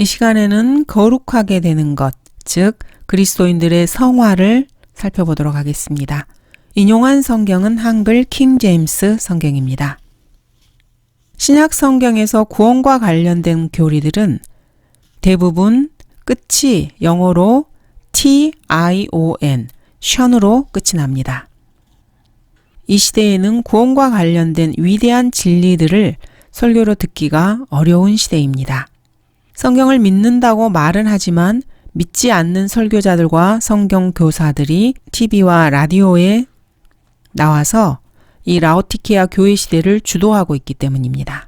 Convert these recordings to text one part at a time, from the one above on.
이 시간에는 거룩하게 되는 것, 즉 그리스도인들의 성화를 살펴보도록 하겠습니다. 인용한 성경은 한글 킹 제임스 성경입니다. 신약 성경에서 구원과 관련된 교리들은 대부분 끝이 영어로 T-I-O-N, 션으로 끝이 납니다. 이 시대에는 구원과 관련된 위대한 진리들을 설교로 듣기가 어려운 시대입니다. 성경을 믿는다고 말은 하지만 믿지 않는 설교자들과 성경 교사들이 TV와 라디오에 나와서 이 라오디게아 교회 시대를 주도하고 있기 때문입니다.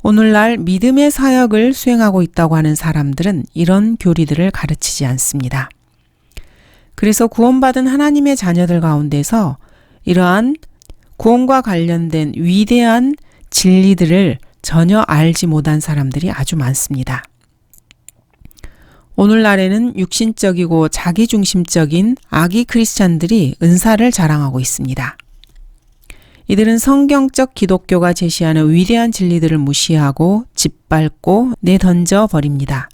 오늘날 믿음의 사역을 수행하고 있다고 하는 사람들은 이런 교리들을 가르치지 않습니다. 그래서 구원받은 하나님의 자녀들 가운데서 이러한 구원과 관련된 위대한 진리들을 전혀 알지 못한 사람들이 아주 많습니다. 오늘날에는 육신적이고 자기중심적인 악의 크리스찬들이 은사를 자랑하고 있습니다. 이들은 성경적 기독교가 제시하는 위대한 진리들을 무시하고 짓밟고 내던져 버립니다.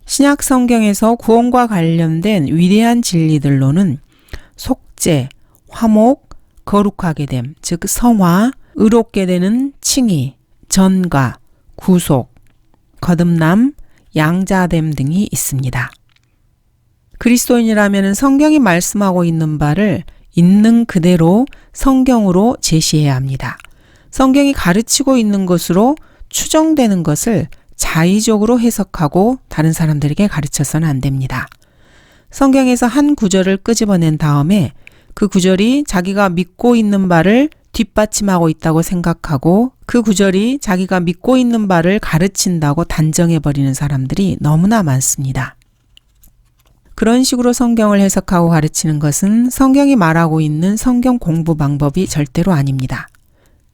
신약 성경에서 구원과 관련된 위대한 진리들로는 속죄, 화목, 거룩하게 됨, 즉 성화, 의롭게 되는 칭의, 전가, 구속, 거듭남, 양자됨 등이 있습니다. 그리스도인이라면 성경이 말씀하고 있는 바를 있는 그대로 성경으로 제시해야 합니다. 성경이 가르치고 있는 것으로 추정되는 것을 자의적으로 해석하고 다른 사람들에게 가르쳐서는 안 됩니다. 성경에서 한 구절을 끄집어낸 다음에 그 구절이 자기가 믿고 있는 바를 뒷받침하고 있다고 생각하고 그 구절이 자기가 믿고 있는 바를 가르친다고 단정해버리는 사람들이 너무나 많습니다. 그런 식으로 성경을 해석하고 가르치는 것은 성경이 말하고 있는 성경 공부 방법이 절대로 아닙니다.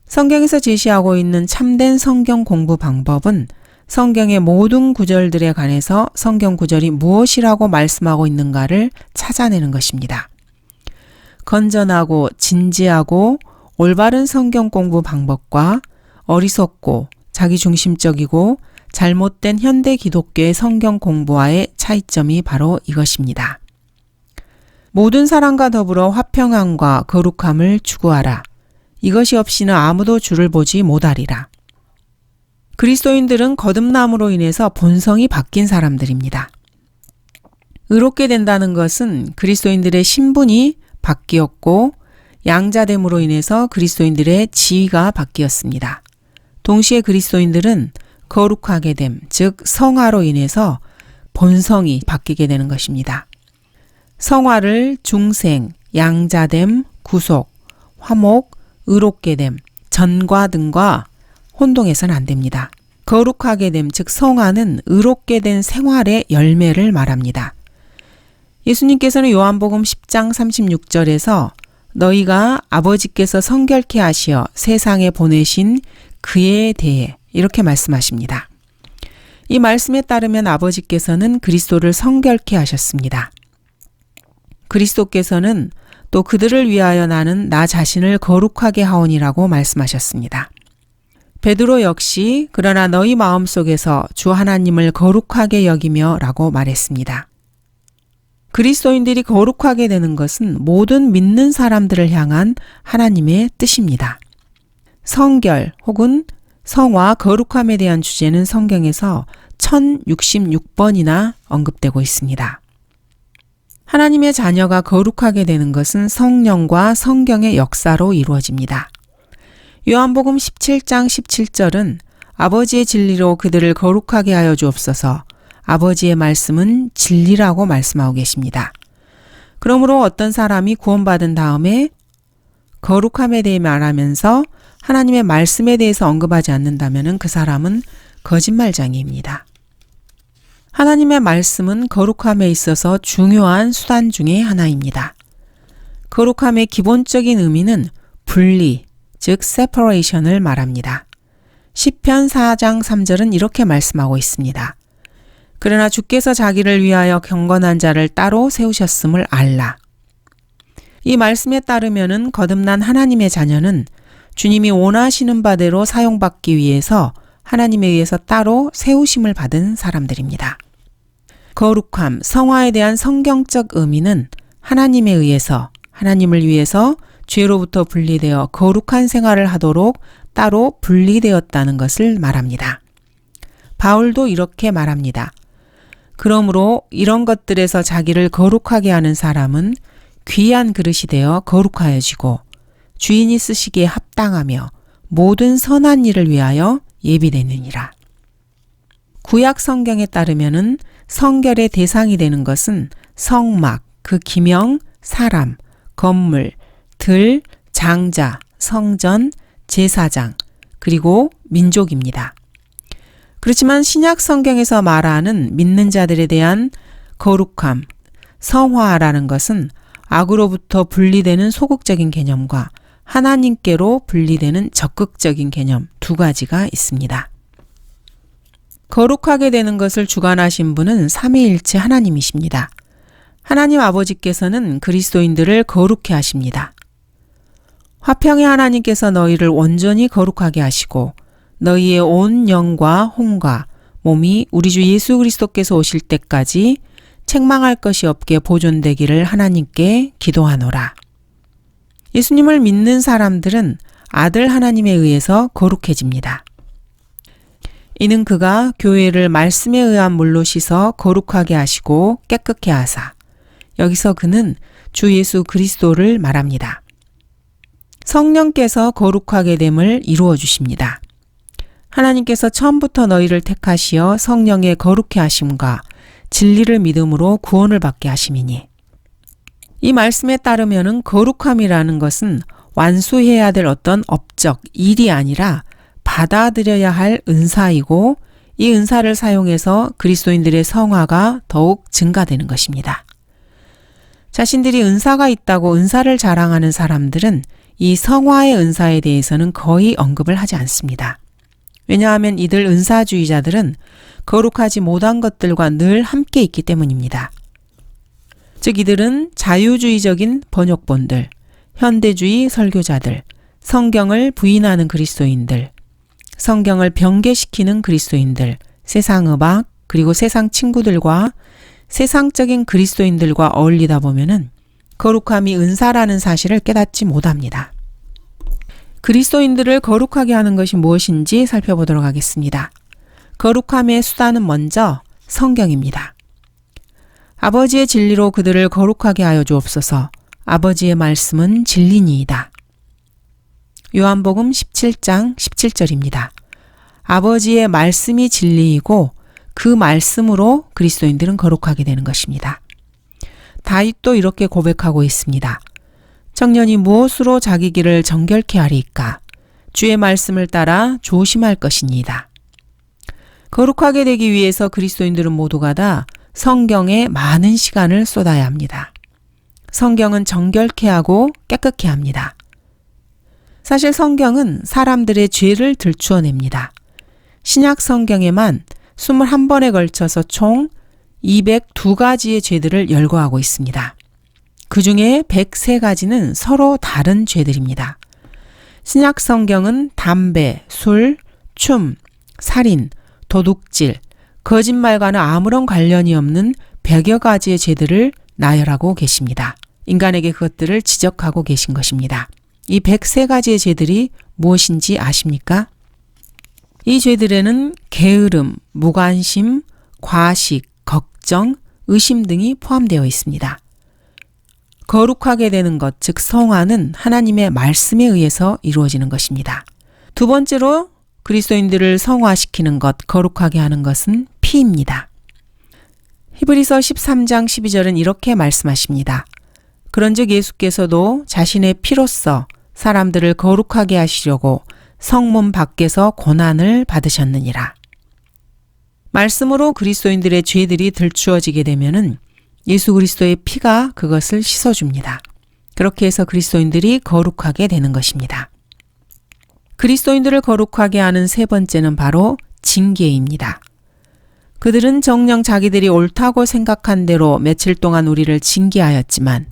성경에서 제시하고 있는 참된 성경 공부 방법은 성경의 모든 구절들에 관해서 성경 구절이 무엇이라고 말씀하고 있는가를 찾아내는 것입니다. 건전하고 진지하고 올바른 성경 공부 방법과 어리석고 자기중심적이고 잘못된 현대 기독교의 성경 공부와의 차이점이 바로 이것입니다. 모든 사람과 더불어 화평함과 거룩함을 추구하라. 이것이 없이는 아무도 주를 보지 못하리라. 그리스도인들은 거듭남으로 인해서 본성이 바뀐 사람들입니다. 의롭게 된다는 것은 그리스도인들의 신분이 바뀌었고 양자됨으로 인해서 그리스도인들의 지위가 바뀌었습니다. 동시에 그리스도인들은 거룩하게 됨, 즉 성화로 인해서 본성이 바뀌게 되는 것입니다. 성화를 중생, 양자됨, 구속, 화목, 의롭게 됨, 전과 등과 혼동해서는 안 됩니다. 거룩하게 됨, 즉 성화는 의롭게 된 생활의 열매를 말합니다. 예수님께서는 요한복음 10장 36절에서 너희가 아버지께서 성결케 하시어 세상에 보내신 그에 대해 이렇게 말씀하십니다. 이 말씀에 따르면 아버지께서는 그리스도를 성결케 하셨습니다. 그리스도께서는 또 그들을 위하여 나는 나 자신을 거룩하게 하오니라고 말씀하셨습니다. 베드로 역시 그러나 너희 마음속에서 주 하나님을 거룩하게 여기며 라고 말했습니다. 그리스도인들이 거룩하게 되는 것은 모든 믿는 사람들을 향한 하나님의 뜻입니다. 성결 혹은 성화, 거룩함에 대한 주제는 성경에서 1066번이나 언급되고 있습니다. 하나님의 자녀가 거룩하게 되는 것은 성령과 성경의 역사로 이루어집니다. 요한복음 17장 17절은 아버지의 진리로 그들을 거룩하게 하여 주옵소서. 아버지의 말씀은 진리라고 말씀하고 계십니다. 그러므로 어떤 사람이 구원받은 다음에 거룩함에 대해 말하면서 하나님의 말씀에 대해서 언급하지 않는다면 그 사람은 거짓말쟁이입니다. 하나님의 말씀은 거룩함에 있어서 중요한 수단 중에 하나입니다. 거룩함의 기본적인 의미는 분리, 즉 separation을 말합니다. 시편 4장 3절은 이렇게 말씀하고 있습니다. 그러나 주께서 자기를 위하여 경건한 자를 따로 세우셨음을 알라. 이 말씀에 따르면은 거듭난 하나님의 자녀는 주님이 원하시는 바대로 사용받기 위해서 하나님에 의해서 따로 세우심을 받은 사람들입니다. 거룩함, 성화에 대한 성경적 의미는 하나님에 의해서, 하나님을 위해서 죄로부터 분리되어 거룩한 생활을 하도록 따로 분리되었다는 것을 말합니다. 바울도 이렇게 말합니다. 그러므로 이런 것들에서 자기를 거룩하게 하는 사람은 귀한 그릇이 되어 거룩하여지고 주인이 쓰시기에 합당하며 모든 선한 일을 위하여 예비되느니라. 구약 성경에 따르면은 성결의 대상이 되는 것은 성막, 그 기명, 사람, 건물, 들, 장자, 성전, 제사장, 그리고 민족입니다. 그렇지만 신약 성경에서 말하는 믿는 자들에 대한 거룩함, 성화라는 것은 악으로부터 분리되는 소극적인 개념과 하나님께로 분리되는 적극적인 개념 두 가지가 있습니다. 거룩하게 되는 것을 주관하신 분은 삼위일체 하나님이십니다. 하나님 아버지께서는 그리스도인들을 거룩해 하십니다. 화평의 하나님께서 너희를 온전히 거룩하게 하시고 너희의 온 영과 혼과 몸이 우리 주 예수 그리스도께서 오실 때까지 책망할 것이 없게 보존되기를 하나님께 기도하노라. 예수님을 믿는 사람들은 아들 하나님에 의해서 거룩해집니다. 이는 그가 교회를 말씀에 의한 물로 씻어 거룩하게 하시고 깨끗게 하사. 여기서 그는 주 예수 그리스도를 말합니다. 성령께서 거룩하게 됨을 이루어 주십니다. 하나님께서 처음부터 너희를 택하시어 성령의 거룩해 하심과 진리를 믿음으로 구원을 받게 하심이니. 이 말씀에 따르면은 거룩함이라는 것은 완수해야 될 어떤 업적, 일이 아니라 받아들여야 할 은사이고 이 은사를 사용해서 그리스도인들의 성화가 더욱 증가되는 것입니다. 자신들이 은사가 있다고 은사를 자랑하는 사람들은 이 성화의 은사에 대해서는 거의 언급을 하지 않습니다. 왜냐하면 이들 은사주의자들은 거룩하지 못한 것들과 늘 함께 있기 때문입니다. 즉 이들은 자유주의적인 번역본들, 현대주의 설교자들, 성경을 부인하는 그리스도인들, 성경을 변개시키는 그리스도인들, 세상 음악, 그리고 세상 친구들과 세상적인 그리스도인들과 어울리다 보면은 거룩함이 은사라는 사실을 깨닫지 못합니다. 그리스도인들을 거룩하게 하는 것이 무엇인지 살펴보도록 하겠습니다. 거룩함의 수단은 먼저 성경입니다. 아버지의 진리로 그들을 거룩하게 하여 주옵소서. 아버지의 말씀은 진리니이다. 요한복음 17장 17절입니다. 아버지의 말씀이 진리이고 그 말씀으로 그리스도인들은 거룩하게 되는 것입니다. 다윗도 이렇게 고백하고 있습니다. 청년이 무엇으로 자기 길을 정결케 하리이까? 주의 말씀을 따라 조심할 것이니이다. 거룩하게 되기 위해서 그리스도인들은 모두가 다 성경에 많은 시간을 쏟아야 합니다. 성경은 정결케 하고 깨끗케 합니다. 사실 성경은 사람들의 죄를 들추어냅니다. 신약 성경에만 21번에 걸쳐서 총 202가지의 죄들을 열거하고 있습니다. 그 중에 103가지는 서로 다른 죄들입니다. 신약 성경은 담배, 술, 춤, 살인, 도둑질, 거짓말과는 아무런 관련이 없는 100여 가지의 죄들을 나열하고 계십니다. 인간에게 그것들을 지적하고 계신 것입니다. 이 103가지의 죄들이 무엇인지 아십니까? 이 죄들에는 게으름, 무관심, 과식, 걱정, 의심 등이 포함되어 있습니다. 거룩하게 되는 것, 즉 성화는 하나님의 말씀에 의해서 이루어지는 것입니다. 두 번째로 그리스도인들을 성화시키는 것, 거룩하게 하는 것은 피입니다. 히브리서 13장 12절은 이렇게 말씀하십니다. 그런즉 예수께서도 자신의 피로써 사람들을 거룩하게 하시려고 성문 밖에서 고난을 받으셨느니라. 말씀으로 그리스도인들의 죄들이 들추어지게 되면은 예수 그리스도의 피가 그것을 씻어줍니다. 그렇게 해서 그리스도인들이 거룩하게 되는 것입니다. 그리스도인들을 거룩하게 하는 세 번째는 바로 징계입니다. 그들은 정녕 자기들이 옳다고 생각한 대로 며칠 동안 우리를 징계하였지만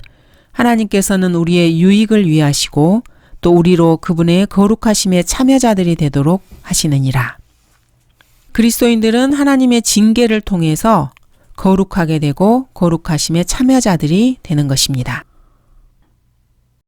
하나님께서는 우리의 유익을 위하시고 또 우리로 그분의 거룩하심의 참여자들이 되도록 하시느니라. 그리스도인들은 하나님의 징계를 통해서 거룩하게 되고 거룩하심의 참여자들이 되는 것입니다.